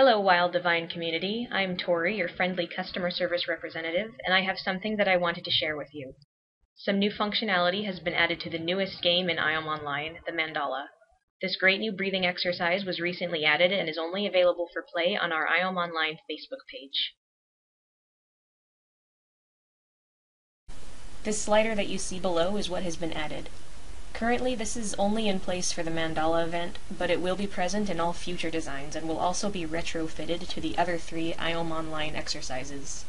Hello, Wild Divine community. I'm Tori, your friendly customer service representative, and I have something that I wanted to share with you. Some new functionality has been added to the newest game in IOM Online, the Mandala. This great new breathing exercise was recently added and is only available for play on our IOM Online Facebook page. This slider that you see below is what has been added. Currently, this is only in place for the Mandala event, but it will be present in all future designs and will also be retrofitted to the other 3 IOM Online exercises.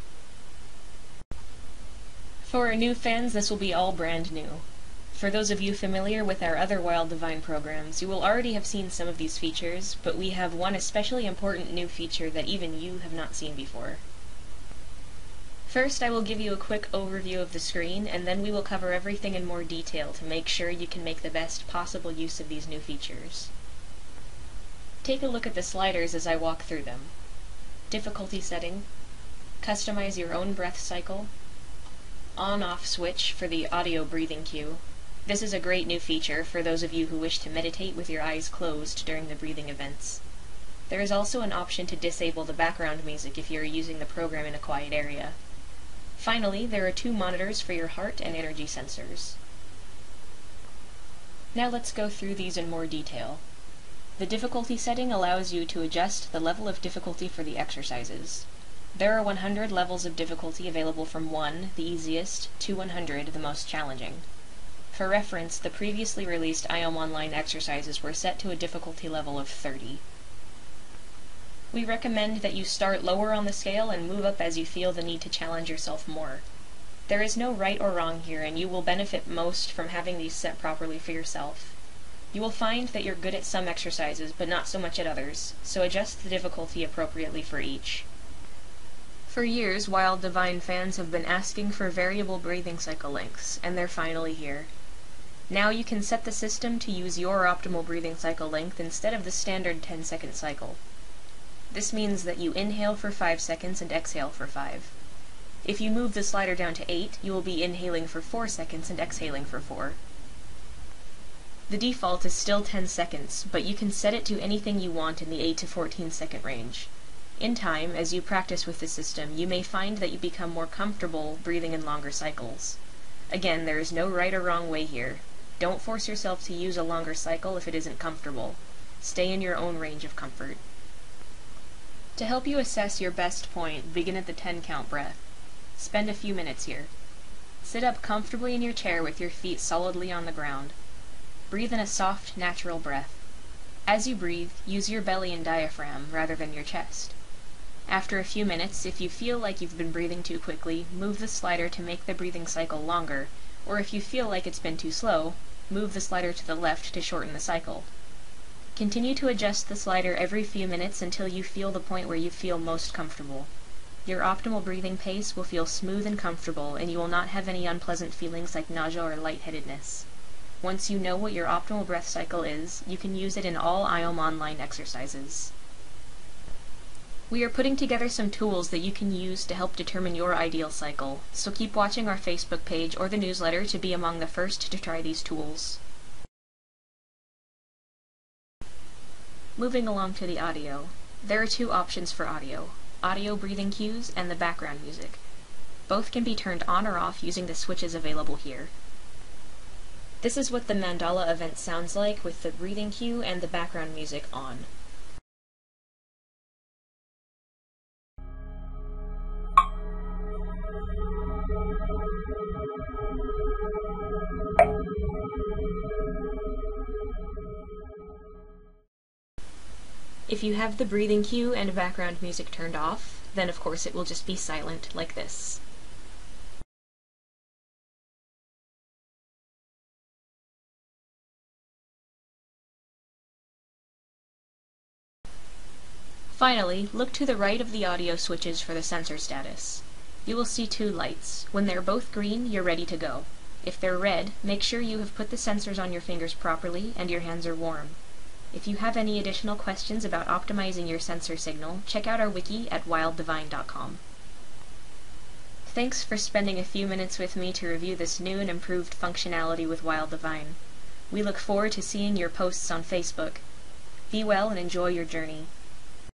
For our new fans, this will be all brand new. For those of you familiar with our other Wild Divine programs, you will already have seen some of these features, but we have one especially important new feature that even you have not seen before. First, I will give you a quick overview of the screen, and then we will cover everything in more detail to make sure you can make the best possible use of these new features. Take a look at the sliders as I walk through them. Difficulty setting, customize your own breath cycle, on-off switch for the audio breathing cue. This is a great new feature for those of you who wish to meditate with your eyes closed during the breathing events. There is also an option to disable the background music if you are using the program in a quiet area. Finally, there are 2 monitors for your heart and energy sensors. Now let's go through these in more detail. The difficulty setting allows you to adjust the level of difficulty for the exercises. There are 100 levels of difficulty available from 1, the easiest, to 100, the most challenging. For reference, the previously released IOM Online exercises were set to a difficulty level of 30. We recommend that you start lower on the scale and move up as you feel the need to challenge yourself more. There is no right or wrong here, and you will benefit most from having these set properly for yourself. You will find that you're good at some exercises, but not so much at others, so adjust the difficulty appropriately for each. For years, Wild Divine fans have been asking for variable breathing cycle lengths, and they're finally here. Now you can set the system to use your optimal breathing cycle length instead of the standard 10-second cycle. This means that you inhale for 5 seconds and exhale for 5. If you move the slider down to 8, you will be inhaling for 4 seconds and exhaling for 4. The default is still 10 seconds, but you can set it to anything you want in the 8 to 14 second range. In time, as you practice with the system, you may find that you become more comfortable breathing in longer cycles. Again, there is no right or wrong way here. Don't force yourself to use a longer cycle if it isn't comfortable. Stay in your own range of comfort. To help you assess your best point, begin at the 10-count breath. Spend a few minutes here. Sit up comfortably in your chair with your feet solidly on the ground. Breathe in a soft, natural breath. As you breathe, use your belly and diaphragm rather than your chest. After a few minutes, if you feel like you've been breathing too quickly, move the slider to make the breathing cycle longer, or if you feel like it's been too slow, move the slider to the left to shorten the cycle. Continue to adjust the slider every few minutes until you feel the point where you feel most comfortable. Your optimal breathing pace will feel smooth and comfortable, and you will not have any unpleasant feelings like nausea or lightheadedness. Once you know what your optimal breath cycle is, you can use it in all IOM Online exercises. We are putting together some tools that you can use to help determine your ideal cycle, so keep watching our Facebook page or the newsletter to be among the first to try these tools. Moving along to the audio, there are 2 options for audio breathing cues and the background music. Both can be turned on or off using the switches available here. This is what the Mandala event sounds like with the breathing cue and the background music on. If you have the breathing cue and background music turned off, then of course it will just be silent like this. Finally, look to the right of the audio switches for the sensor status. You will see 2 lights. When they're both green, you're ready to go. If they're red, make sure you have put the sensors on your fingers properly and your hands are warm. If you have any additional questions about optimizing your sensor signal, check out our wiki at wilddivine.com. Thanks for spending a few minutes with me to review this new and improved functionality with Wild Divine. We look forward to seeing your posts on Facebook. Be well and enjoy your journey.